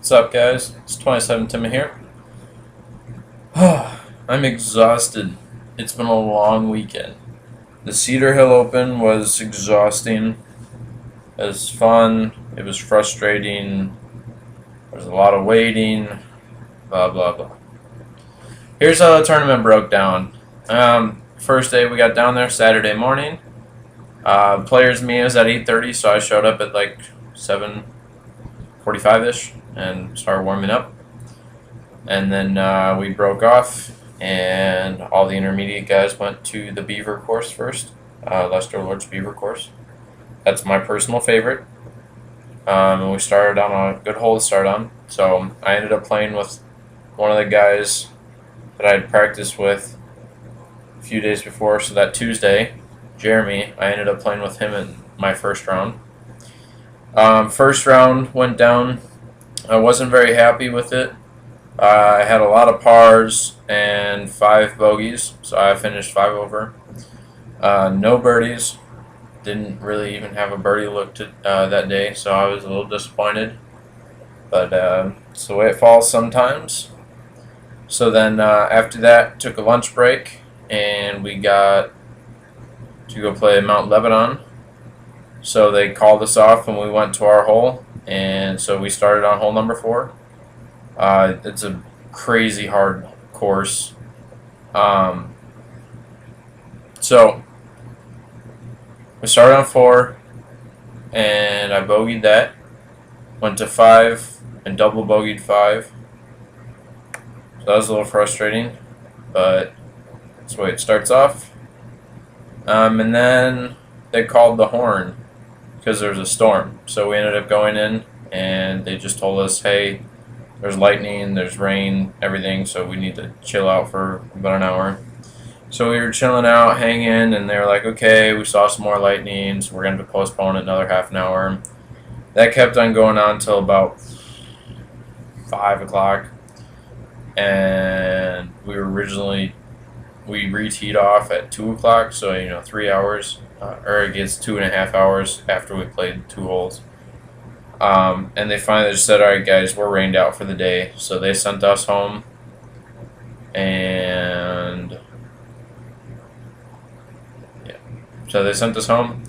What's up, guys? It's 27 Timmy here. I'm exhausted. It's been a long weekend. The Cedar Hill Open was exhausting. It was fun. It was frustrating. There was a lot of waiting. Blah, blah, blah. Here's how the tournament broke down. First day we got down there Saturday morning. Players meet was at 8:30, so I showed up at like 7:45ish and started warming up. And then we broke off, and all the intermediate guys went to the Beaver course first, Lester Lord's Beaver course. That's my personal favorite. And we started on a good hole to start on. So I ended up playing with one of the guys that I had practiced with a few days before. So that Tuesday, Jeremy, I ended up playing with him in my first round. First round went down. I wasn't very happy with it. I had a lot of pars and 5 bogeys, so I finished 5 over. No birdies. Didn't really even have a birdie look to that day, so I was a little disappointed. But it's the way it falls sometimes. So then after that, took a lunch break, and we got to go play Mount Lebanon. So they called us off, and we went to our hole, and so we started on hole number 4. It's a crazy hard course. So we started on 4, and I bogeyed that. Went to 5 and double bogeyed 5. So that was a little frustrating, but that's the way it starts off. And then they called the horn because there was a storm. So we ended up going in, and they just told us, hey, there's lightning, there's rain, everything, so we need to chill out for about an hour. So we were chilling out, hanging, and they were like, okay, we saw some more lightning, so we're going to postpone it another half an hour. That kept on going on until about 5 o'clock. And we re-teed off at 2 o'clock, so, 3 hours, or I guess 2.5 hours after we played 2 holes. And they finally just said, all right, guys, we're rained out for the day. So they sent us home. And yeah, so they sent us home.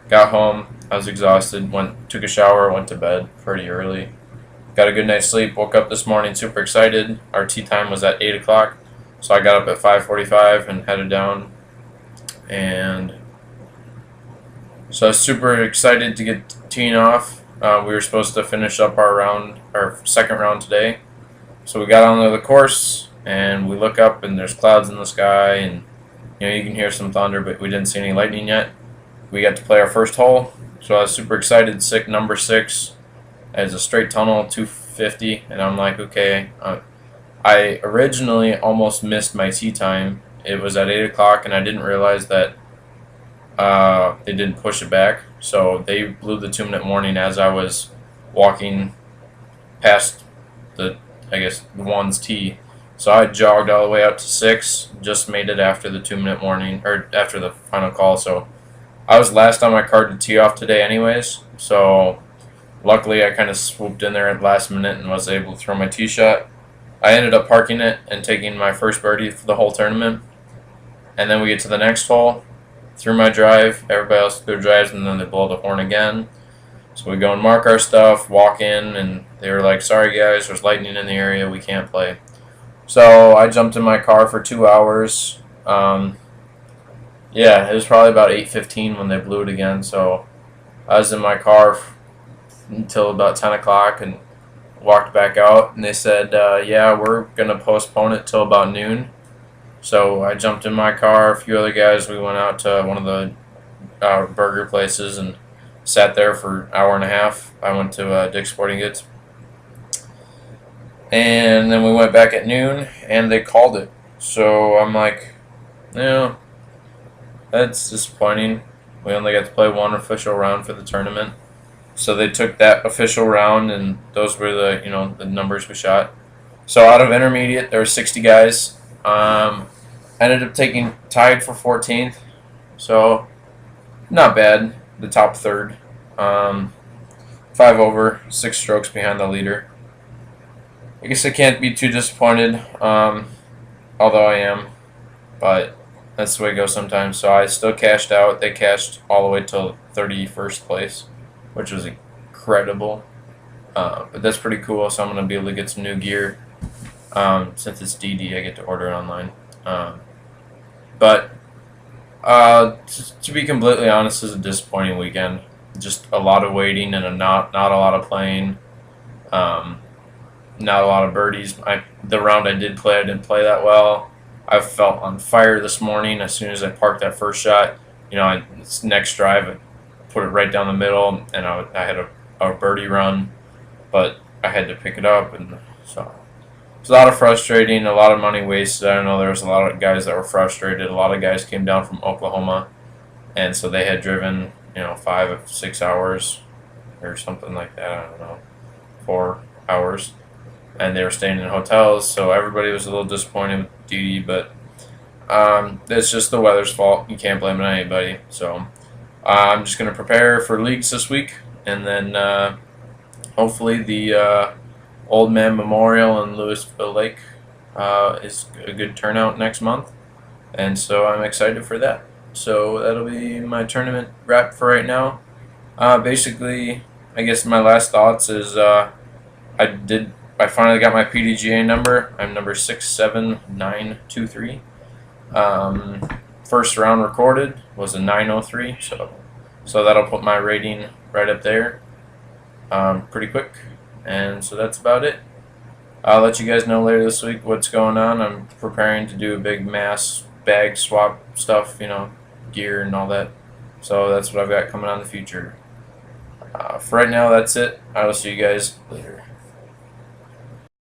Got home. I was exhausted. Took a shower. Went to bed pretty early. Got a good night's sleep. Woke up this morning super excited. Our tee time was at 8 o'clock. So I got up at 5:45 and headed down. And so I was super excited to get teeing off. We were supposed to finish up our second round today. So we got onto the course, and we look up, and there's clouds in the sky, and you can hear some thunder, but we didn't see any lightning yet. We got to play our first hole, so I was super excited. Number 6 as a straight tunnel, 250, and I'm like, okay. I originally almost missed my tee time. It was at 8 o'clock, and I didn't realize that they didn't push it back, so they blew the 2-minute warning as I was walking past the one's tee. So I jogged all the way out to 6, just made it after the 2-minute warning, or after the final call. So I was last on my card to tee off today anyways, so luckily I kind of swooped in there at the last minute and was able to throw my tee shot. I ended up parking it and taking my first birdie for the whole tournament. And then we get to the next hole. Threw my drive, everybody else threw their drives, and then they blow the horn again. So we go and mark our stuff, walk in, and they were like, sorry guys, there's lightning in the area, we can't play. So I jumped in my car for 2 hours. It was probably about 8:15 when they blew it again, so I was in my car until about 10 o'clock and walked back out, and they said, yeah, we're going to postpone it till about noon. So I jumped in my car, a few other guys, we went out to one of the burger places and sat there for an hour and a half. I went to Dick's Sporting Goods. And then we went back at noon, and they called it. So I'm like, that's disappointing. We only got to play one official round for the tournament. So they took that official round, and those were the numbers we shot. So out of intermediate, there were 60 guys. I ended up tied for 14th, so not bad. The top third, 5 over, 6 strokes behind the leader. I guess I can't be too disappointed, although I am, but that's the way it goes sometimes. So I still cashed out. They cashed all the way till 31st place, which was incredible. But that's pretty cool. So I'm gonna be able to get some new gear. Since it's DD, I get to order it online. But to be completely honest, it was a disappointing weekend. Just a lot of waiting and not a lot of playing. Not a lot of birdies. The round I did play, I didn't play that well. I felt on fire this morning as soon as I parked that first shot. This next drive, I put it right down the middle, and I had a birdie run, but I had to pick it up, and so it's a lot of frustrating, a lot of money wasted. I know there was a lot of guys that were frustrated. A lot of guys came down from Oklahoma, and so they had driven 5 or 6 hours or something like that. I don't know, 4 hours, and they were staying in hotels. So everybody was a little disappointed with DD, but it's just the weather's fault. You can't blame it on anybody. So I'm just going to prepare for leagues this week, and then hopefully the Old Man Memorial in Louisville Lake is a good turnout next month, and so I'm excited for that. So that'll be my tournament wrap for right now. Basically, I guess my last thoughts is I finally got my PDGA number. I'm number 67923. First round recorded was a 903, so that'll put my rating right up there pretty quick. And so that's about it. I'll let you guys know later this week what's going on. I'm preparing to do a big mass bag swap stuff, gear and all that. So that's what I've got coming on in the future. For right now, that's it. I will see you guys later.